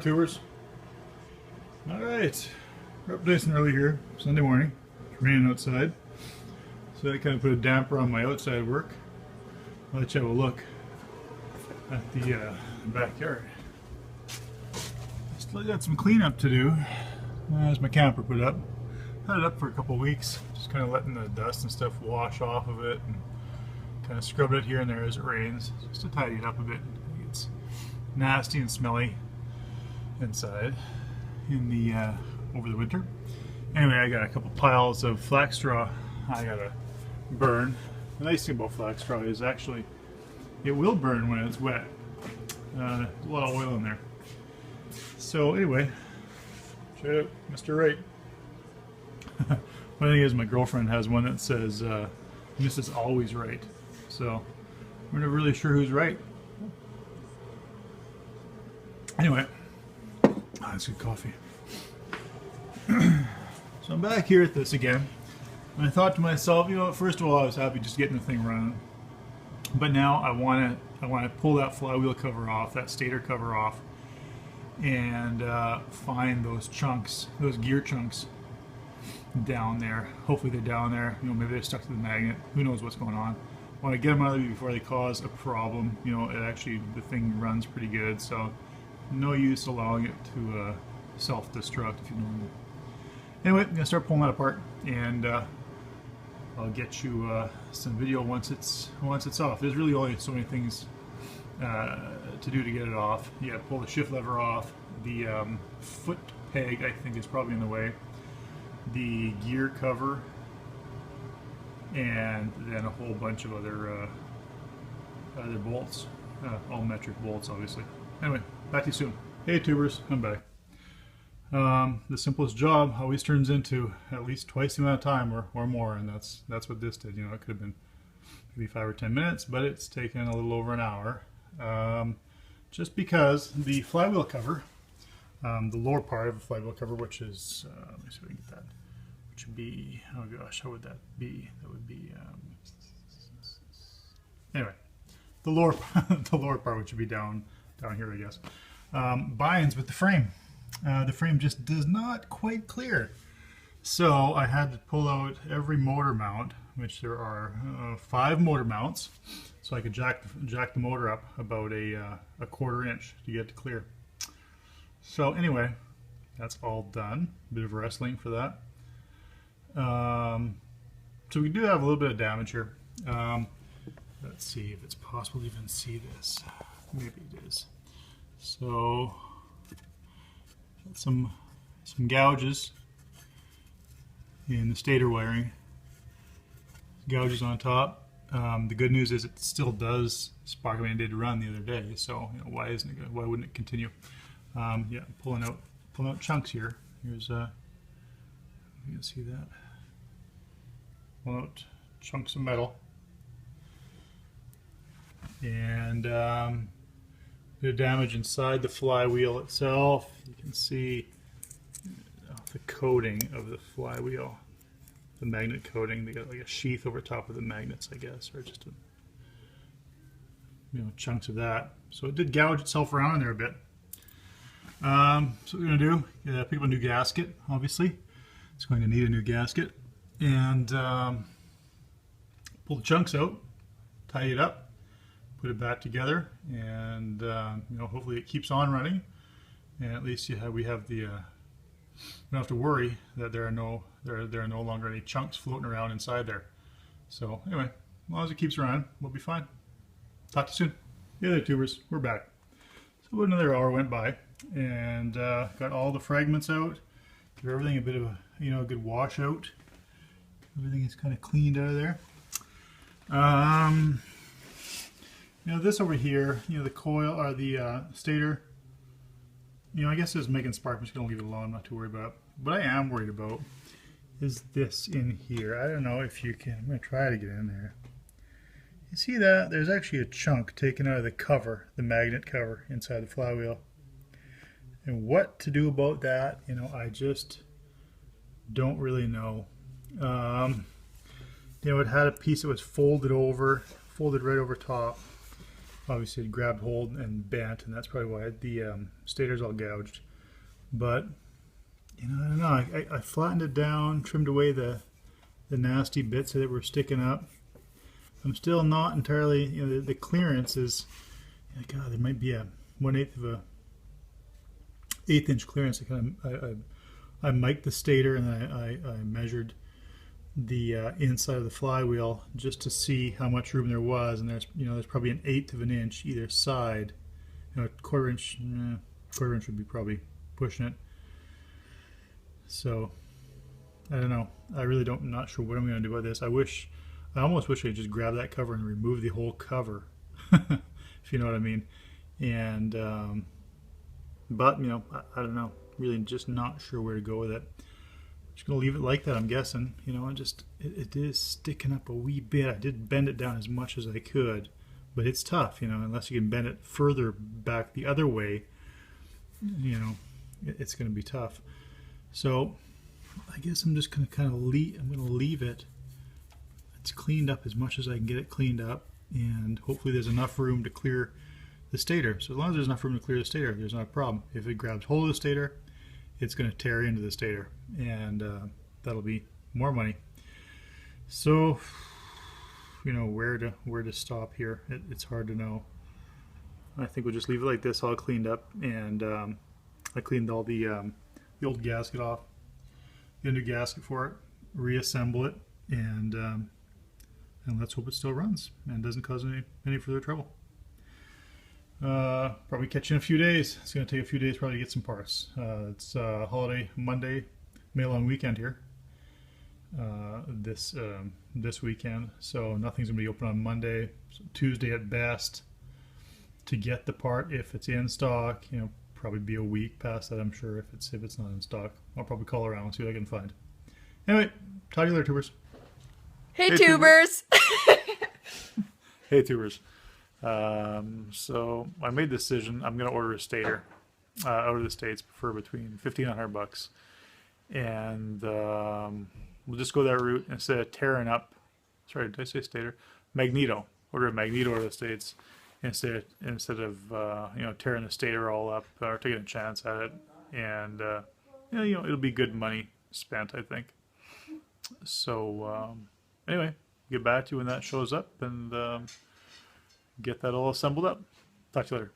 tubers. Alright, we're up nice and early here, Sunday morning. It's raining outside, so that kind of put a damper on my outside work. I'll let you have a look at the backyard. Still got some cleanup to do. There's my camper put up. Had it up for a couple weeks, just kind of letting the dust and stuff wash off of it and kind of scrubbed it here and there as it rains, just to tidy it up a bit. It's nasty and smelly inside in the over the winter. Anyway, I got a couple piles of flax straw I gotta burn. The nice thing about flax straw is actually it will burn when it's wet. There's a lot of oil in there. So anyway, check it out, Mr. Right. One thing is, my girlfriend has one that says Mrs. Always Right. So we're not really sure who's right. Anyway, that's good coffee. So I'm back here at this again, and I thought to myself, you know, first of all, I was happy just getting the thing running, but now I want to pull that flywheel cover off, that stator cover off, and find those chunks, those gear chunks down there. Hopefully they're down there. You know, maybe they're stuck to the magnet. Who knows what's going on? I want to get them out of there before they cause a problem. You know, the thing runs pretty good, so no use allowing it to self-destruct, if you know what I mean. Anyway, I'm gonna start pulling that apart, and I'll get you some video once it's off. There's really only so many things to do to get it off. You got to pull the shift lever off. The foot peg, I think, is probably in the way. The gear cover, and then a whole bunch of other bolts, all metric bolts, obviously. Anyway, back to you soon. Hey tubers, I'm back. The simplest job always turns into at least twice the amount of time or more, and that's what this did. You know, it could have been maybe 5 or 10 minutes, but it's taken a little over an hour. Just because the flywheel cover, the lower part of the flywheel cover, which is, let me see if I can get that, which would be, oh gosh, how would that be? That would be, anyway, the lower the lower part, which would be down here, I guess, binds with the frame. The frame just does not quite clear. So I had to pull out every motor mount, which there are 5 motor mounts, so I could jack the motor up about a 1/4 inch to get it to clear. So anyway, that's all done. A bit of wrestling for that. So we do have a little bit of damage here. Let's see if it's possible to even see this. Maybe it is. So some gouges in the stator wiring. Gouges on top. The good news is it still does spark. I mean, it did run the other day, so you know, why isn't it good? Why wouldn't it continue? Yeah, pulling out chunks here. Here's you can see that. Pulling out chunks of metal, and bit of damage inside the flywheel itself. You can see the coating of the flywheel, the magnet coating. They got like a sheath over top of the magnets, I guess, or just chunks of that. So it did gouge itself around in there a bit. So what we're gonna do, pick up a new gasket. Obviously, it's going to need a new gasket, and pull the chunks out, tidy it up, put it back together, and hopefully it keeps on running. And at least we have the. We don't have to worry that there are no longer any chunks floating around inside there. So anyway, as long as it keeps running, we'll be fine. Talk to you soon. Hey there, tubers, we're back. So about another hour went by, and got all the fragments out. Give everything a bit of a good wash out. Everything is kind of cleaned out of there. This over here, the coil or the stator. I guess it's making spark. I'm just gonna leave it alone. I'm not too worried about it. What I am worried about is this in here. I don't know if you can. I'm gonna try to get in there. You see that? There's actually a chunk taken out of the cover, the magnet cover inside the flywheel. And what to do about that, I just don't really know. It had a piece that was folded right over top. obviously it grabbed hold and bent, and that's probably why the stator's all gouged. But you know, I don't know. I flattened it down, trimmed away the nasty bits that were sticking up. I'm still not entirely, you know, the clearance is, God, there might be a 1/8 of a 1/8 inch clearance. I mic'd the stator, and I measured the inside of the flywheel just to see how much room there was, and there's probably an 1/8 of an inch either side. You know, quarter inch would be probably pushing it. So I don't know. I'm not sure what I'm going to do about this. I almost wish I could just grab that cover and remove the whole cover, if you know what I mean. And but you know, I don't know. Really, just not sure where to go with it. Just gonna leave it like that, I'm guessing. You know, it is sticking up a wee bit. I did bend it down as much as I could, but it's tough. You know, unless you can bend it further back the other way, you know, it's gonna be tough. So I guess I'm just gonna leave it. It's cleaned up as much as I can get it cleaned up, and hopefully there's enough room to clear the stator. So as long as there's enough room to clear the stator, there's not a problem. If it grabs hold of the stator, it's going to tear into the stator, and that'll be more money. So, you know, where to stop here? It's hard to know. I think we'll just leave it like this, all cleaned up, and I cleaned all the old gasket off, get a new gasket for it, reassemble it, and let's hope it still runs and doesn't cause any further trouble. Probably catch you in a few days. It's going to take a few days probably to get some parts. It's holiday Monday, mail-on weekend here. This weekend, so nothing's going to be open on Monday. So Tuesday at best to get the part if it's in stock. You know, probably be a week past that, I'm sure, if it's not in stock. I'll probably call around and see what I can find. Anyway, talk to you later, tubers. Hey tubers. Hey tubers. So I made the decision. I'm going to order a stator out of the States for between $15 and $100, and we'll just go that route instead of tearing up. Sorry, did I say stator? Magneto. Order a Magneto out of the States instead of you know, tearing the stator all up or taking a chance at it. And you know, it'll be good money spent, I think. So anyway, get back to you when that shows up, and get that all assembled up. Talk to you later.